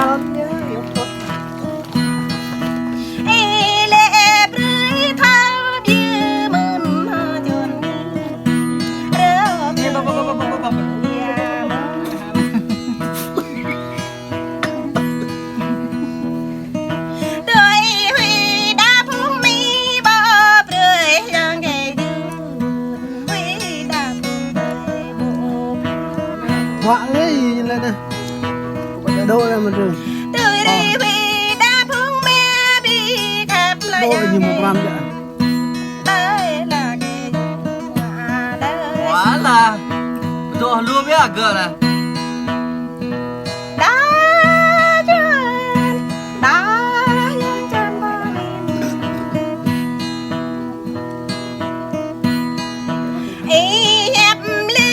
trơn nhá yếu tốt họa lấy lên nè đôi là mình rừng đôi như một ram vậy quá là rồi luôn với cửa này Hãy subscribe cho kênh Ghiền Mì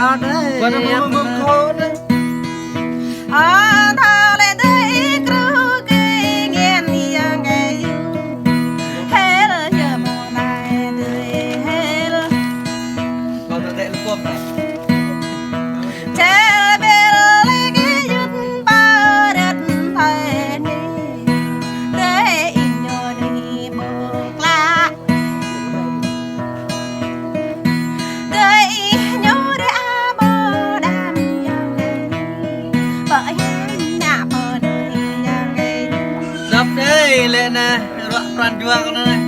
Gõ để không bỏ lên nè, đoạn toàn chuông này.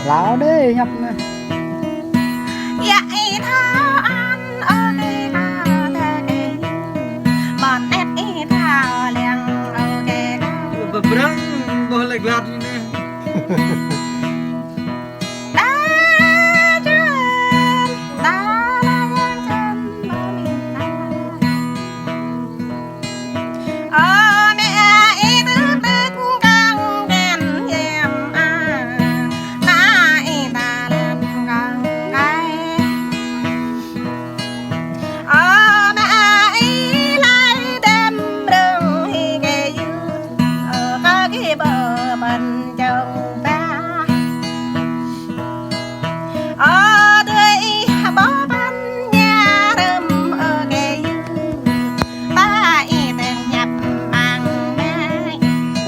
Lão đi nhập nè. Vậy thao ăn ở cái cao ta cái bọn em ý thao liền ở cái cao. Berang boleh lagi lagi ni.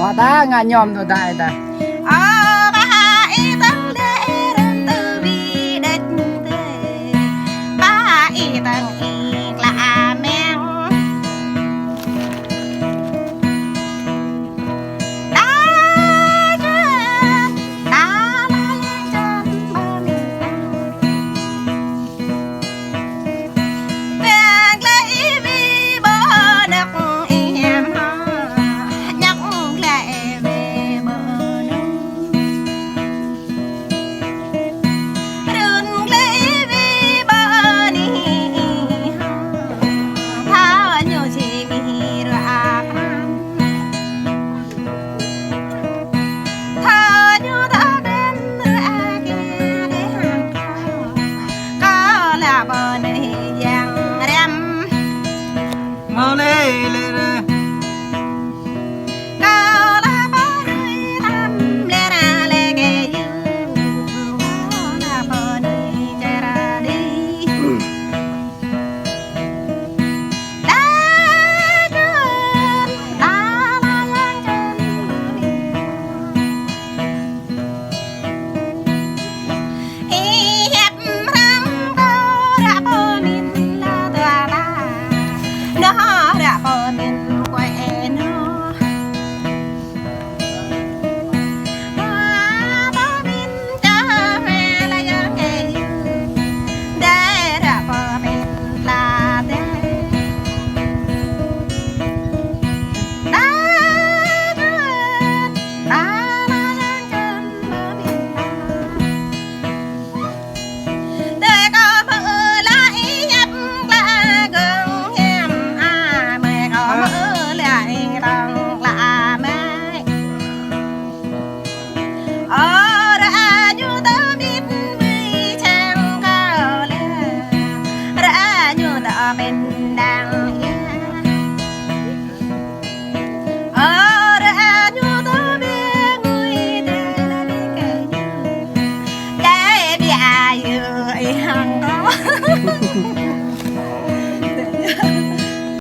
Hoa ta ngà nhòm rồi đại ta.